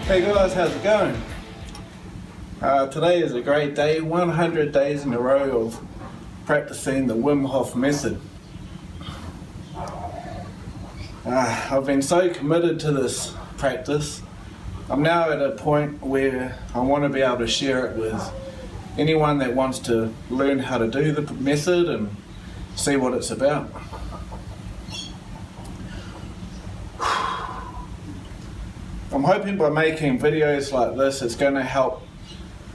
Hey guys, how's it going? Today is a great day, 100 days in a row of practicing the Wim Hof Method. I've been so committed to this practice. I'm now at a point where I want to be able to share it with anyone that wants to learn how to do the method and see what it's about. I'm hoping by making videos like this it's going to help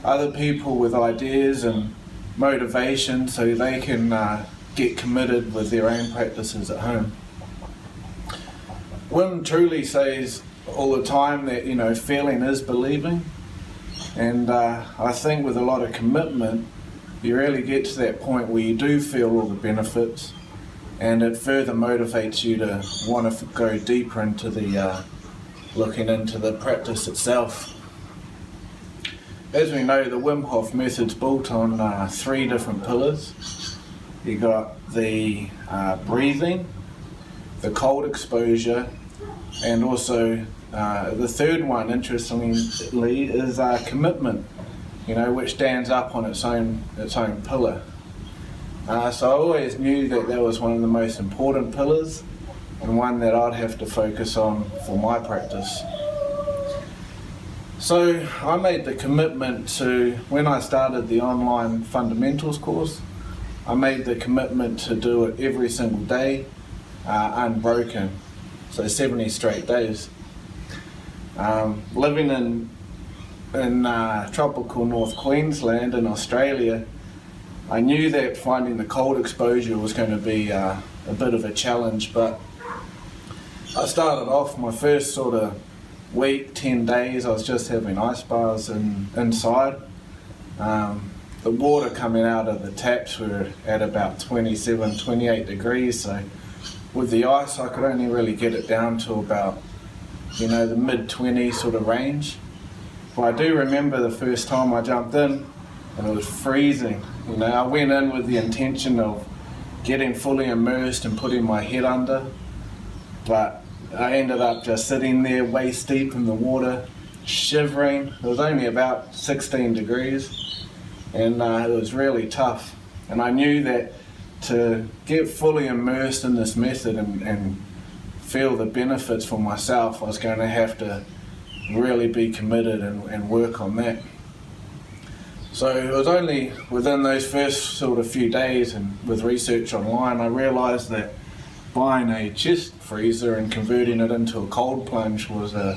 other people with ideas and motivation so they can get committed with their own practices at home. Wim truly says all the time that, feeling is believing, and I think with a lot of commitment you really get to that point where you do feel all the benefits, and it further motivates you to want to go deeper into the looking into the practice itself. As we know, the Wim Hof Method's built on 3 different pillars. You got the breathing, the cold exposure, and also the third one, interestingly, is commitment, which stands up on its own pillar. So I always knew that was one of the most important pillars, and one that I'd have to focus on for my practice. So I made the commitment to, when I started the online fundamentals course, I made the commitment to do it every single day, unbroken, so 70 straight days. Living in tropical North Queensland in Australia, I knew that finding the cold exposure was going to be a bit of a challenge, but I started off my first sort of week, 10 days, I was just having ice baths inside. The water coming out of the taps were at about 27, 28 degrees, so with the ice I could only really get it down to about, the mid-20s sort of range. But I do remember the first time I jumped in and it was freezing. I went in with the intention of getting fully immersed and putting my head under, but I ended up just sitting there waist deep in the water, shivering. It was only about 16 degrees, and it was really tough. And I knew that to get fully immersed in this method and feel the benefits for myself, I was going to have to really be committed and work on that. So it was only within those first sort of few days, and with research online, I realised that buying a chest freezer and converting it into a cold plunge was a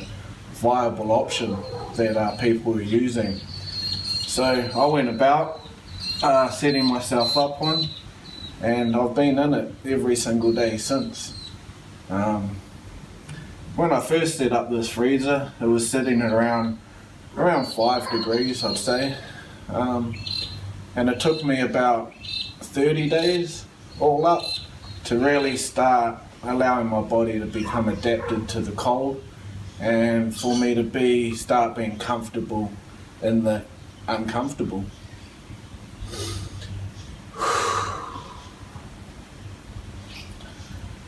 viable option that people were using. So I went about setting myself up one, and I've been in it every single day since. When I first set up this freezer, it was sitting at around 5 degrees, I'd say, and it took me about 30 days all up to really start allowing my body to become adapted to the cold, and for me to start being comfortable in the uncomfortable.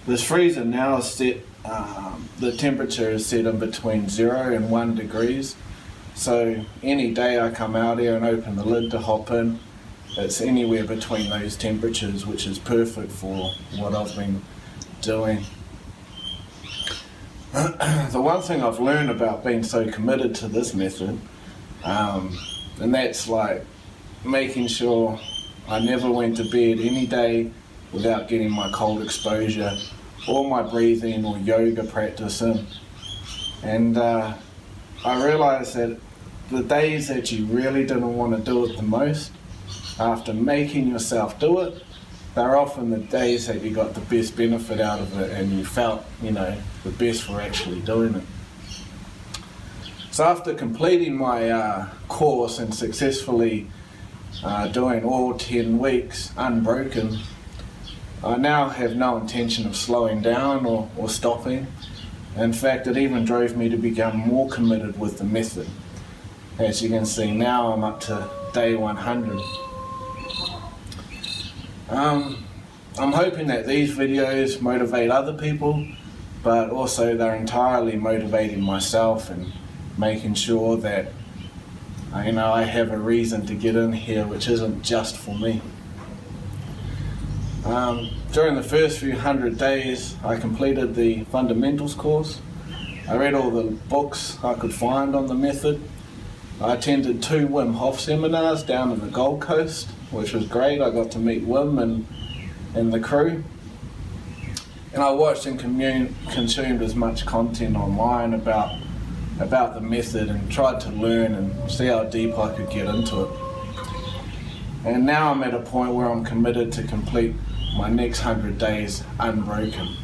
This freezer now is set, the temperature is set in between 0 and 1 degrees. So any day I come out here and open the lid to hop in, it's anywhere between those temperatures, which is perfect for what I've been doing. The one thing I've learned about being so committed to this method, and that's like making sure I never went to bed any day without getting my cold exposure or my breathing or yoga practice in. And I realised that the days that you really didn't want to do it the most, after making yourself do it, they're often the days that you got the best benefit out of it and you felt, the best for actually doing it. So after completing my course and successfully doing all 10 weeks unbroken, I now have no intention of slowing down or stopping. In fact, it even drove me to become more committed with the method. As you can see now, I'm up to day 100. I'm hoping that these videos motivate other people, but also they're entirely motivating myself and making sure that I have a reason to get in here, which isn't just for me. During the first few 100 days, I completed the fundamentals course. I read all the books I could find on the method. I attended 2 Wim Hof seminars down in the Gold Coast, which was great. I got to meet Wim and the crew. And I watched and consumed as much content online about the method and tried to learn and see how deep I could get into it. And now I'm at a point where I'm committed to complete my next 100 days unbroken.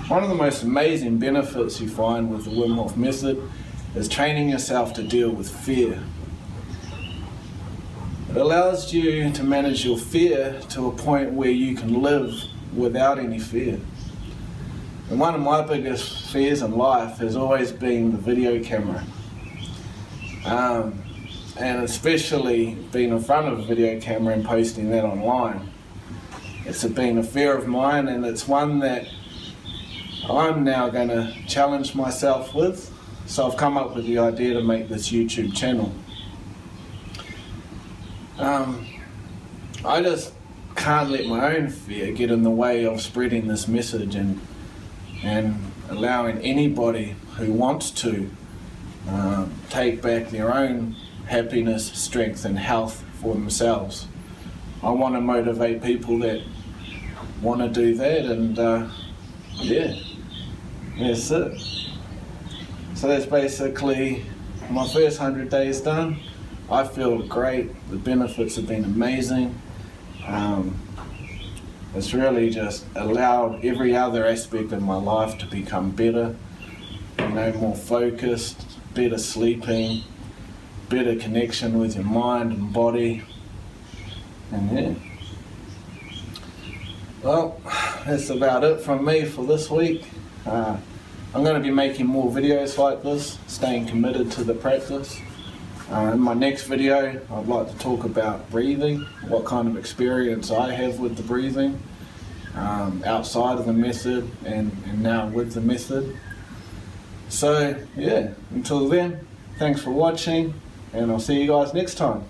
One of the most amazing benefits you find with the Wim Hof Method is training yourself to deal with fear. It allows you to manage your fear to a point where you can live without any fear. And one of my biggest fears in life has always been the video camera. And especially being in front of a video camera and posting that online. It's been a fear of mine, and it's one that I'm now going to challenge myself with. So I've come up with the idea to make this YouTube channel. I just can't let my own fear get in the way of spreading this message and allowing anybody who wants to take back their own happiness, strength and health for themselves. I want to motivate people that want to do that, and that's it. So that's basically my first 100 days done. I feel great. The benefits have been amazing. It's really just allowed every other aspect of my life to become better, more focused, better sleeping, better connection with your mind and body, and well, that's about it from me for this week. I'm going to be making more videos like this, staying committed to the practice. In my next video, I'd like to talk about breathing, what kind of experience I have with the breathing, outside of the method and now with the method. So until then, thanks for watching, and I'll see you guys next time.